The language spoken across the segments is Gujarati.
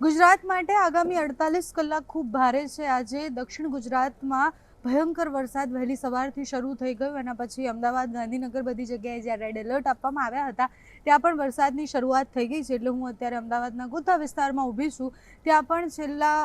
ગુજરાત માટે આગામી 48 કલાક ખૂબ ભારે છે। આજે દક્ષિણ ગુજરાતમાં ભયંકર વરસાદ વહેલી સવારથી શરૂ થઈ ગયો। એના પછી અમદાવાદ, ગાંધીનગર બધી જગ્યાએ જ્યાં રેડ એલર્ટ આપવામાં આવ્યા હતા ત્યાં પણ વરસાદની શરૂઆત થઈ ગઈ છે। એટલે હું અત્યારે અમદાવાદના ગોતા વિસ્તારમાં ઊભી છું। ત્યાં પણ છેલ્લા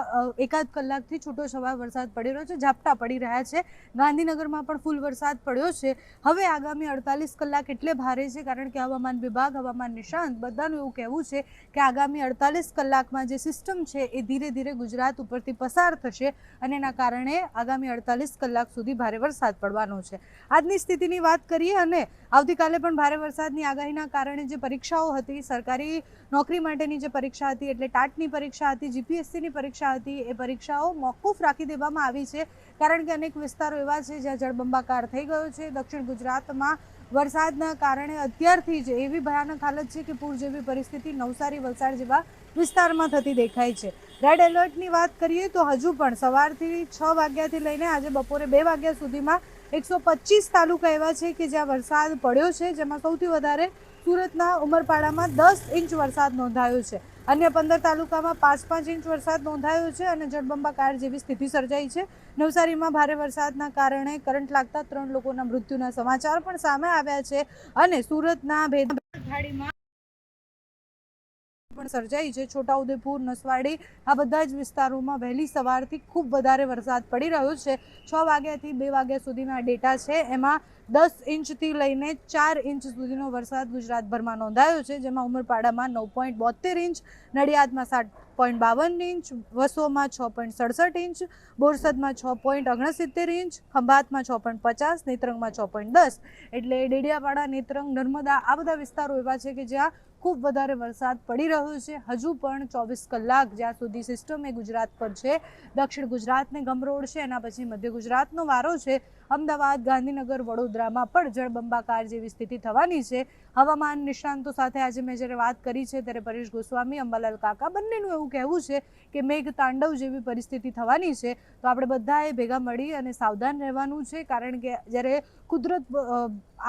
એકાદ કલાકથી છૂટોછવાયો વરસાદ પડી રહ્યો છે, ઝાપટા પડી રહ્યા છે। ગાંધીનગરમાં પણ ફૂલ વરસાદ પડ્યો છે। હવે આગામી 48 કલાક એટલે ભારે છે કારણ કે હવામાન વિભાગ, હવામાન નિષ્ણાંત બધાનું એવું કહેવું છે કે આગામી 48 કલાકમાં જે સિસ્ટમ છે એ ધીરે ધીરે ગુજરાત ઉપરથી પસાર થશે અને એના કારણે આગામી 48 કલાક સુધી ભારે વરસાદ પડવાનો છે। આજની સ્થિતિની વાત કરીએ અને આવતીકાલે પણ ભારે વરસાદની આગાહીના કારણે જે પરીક્ષાઓ હતી, સરકારી નોકરી માટેની જે પરીક્ષા હતી એટલે ટાટની પરીક્ષા હતી, જીપીએસસીની પરીક્ષા હતી, એ પરીક્ષાઓ મોકૂફ રાખી દેવામાં આવી છે કારણ કે અનેક વિસ્તારો એવા છે જ્યાં જળબંબાકાર થઈ ગયો છે। દક્ષિણ ગુજરાતમાં વરસાદના કારણે અત્યારથી જ એવી ભયાનક હાલત છે કે પૂર જેવી પરિસ્થિતિ નવસારી, વલસાડ જેવા વિસ્તારમાં થતી દેખાય છે। રેડ એલર્ટની વાત કરીએ તો હજુ પણ સવારથી 6 વાગ્યાથી લઈને આજે બપોરે 2 વાગ્યા સુધીમાં 125 તાલુકા એવા છે કે જ્યાં વરસાદ પડ્યો છે, જેમાં સૌથી વધારે સુરતના ઉમરપાડામાં 10 ઇંચ વરસાદ નોંધાયો છે। અન્ય 15 તાલુકામાં 5-5 ઇંચ વરસાદ નોંધાયો છે અને જળબંબાકાર જેવી સ્થિતિ સર્જાઈ છે। નવસારીમાં ભારે વરસાદના કારણે કરંટ લાગતા 3 લોકોના મૃત્યુના સમાચાર પણ સામે આવ્યા છે અને સુરતના ભેસાડીમાં પણ સર્જાઈ છે। છોટાઉદેપુર, નસવાડી આ બધા જ વિસ્તારોમાં વહેલી સવારથી ખૂબ વધારે વરસાદ પડી રહ્યો છે। 6 વાગ્યાથી 2 વાગ્યા સુધીના ડેટા છે, એમાં 10 ઇંચથી લઈને 4 ઇંચ સુધીનો વરસાદ ગુજરાતભરમાં નોંધાયો છે, જેમાં ઉમરપાડામાં 9.72 ઇંચ, નડિયાદમાં 7.52 ઇંચ, વસોમાં 6.67 ઇંચ, બોરસદમાં 6.69 ઇંચ, ખંભાતમાં 6.50, નેત્રંગમાં 6.10 એટલે ડેડિયાપાડા, નેત્રંગ, નર્મદા આ બધા વિસ્તારો એવા છે કે જ્યાં ખૂબ વધારે વરસાદ પડી રહ્યો છે। હજુ પણ 24 કલાક જ્યાં સુધી સિસ્ટમ એ ગુજરાત પર છે, દક્ષિણ ગુજરાતને ગમરોડશે, એના પછી મધ્ય ગુજરાતનો વારો છે। અમદાવાદ, ગાંધીનગર, વડોદરામાં પણ જળબંબાકાર જેવી સ્થિતિ થવાની છે। હવામાન નિષ્ણાંતો સાથે આજે મેં જ્યારે વાત કરી છે ત્યારે પરેશ ગોસ્વામી, અંબાલાલ કાકા બંનેનું એવું કહેવું છે કે મેઘ તાંડવ જેવી પરિસ્થિતિ થવાની છે। તો આપણે બધાએ ભેગા મળી અને સાવધાન રહેવાનું છે કારણ કે જ્યારે કુદરત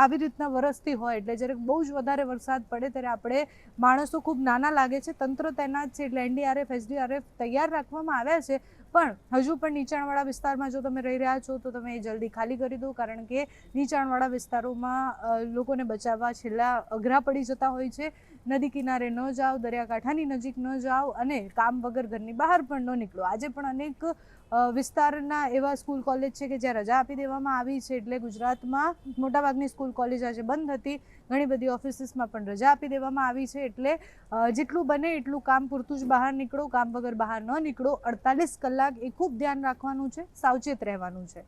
આવી રીતના વરસતી હોય એટલે જ્યારે બહુ જ વધારે વરસાદ પડે ત્યારે આપણે માણસો ખૂબ નાના લાગે છે, તંત્ર તૈનાત છે એટલે એનડીઆરએફ, એસડીઆરએફ તૈયાર રાખવામાં આવ્યા છે, પણ હજુ પણ નીચાણવાળા વિસ્તારમાં જો તમે રહી રહ્યા છો તો તમે એ જલ્દી ખાલી કરી દો કારણ કે નીચાણવાળા વિસ્તારોમાં લોકોને બચાવવા છેલ્લા અઘરા પડી જતા હોય છે। નદી કિનારે ન જાઓ, દરિયાકાંઠાની નજીક ન જાઓ અને કામ વગર ઘરની બહાર પણ ન નીકળો। આજે પણ અનેક વિસ્તારના એવા સ્કૂલ કોલેજ છે કે જ્યાં રજા આપી દેવામાં આવી છે એટલે ગુજરાતમાં મોટાભાગની સ્કૂલ કોલેજ આજે બંધ હતી, ઘણી બધી ઓફિસીસમાં પણ રજા આપી દેવામાં આવી છે એટલે જેટલું બને એટલું કામ પૂરતું જ બહાર નીકળો, કામ વગર બહાર ન નીકળો। 48 કલાક એ ખૂબ ધ્યાન રાખવાનું છે, સાવચેત રહેવાનું છે।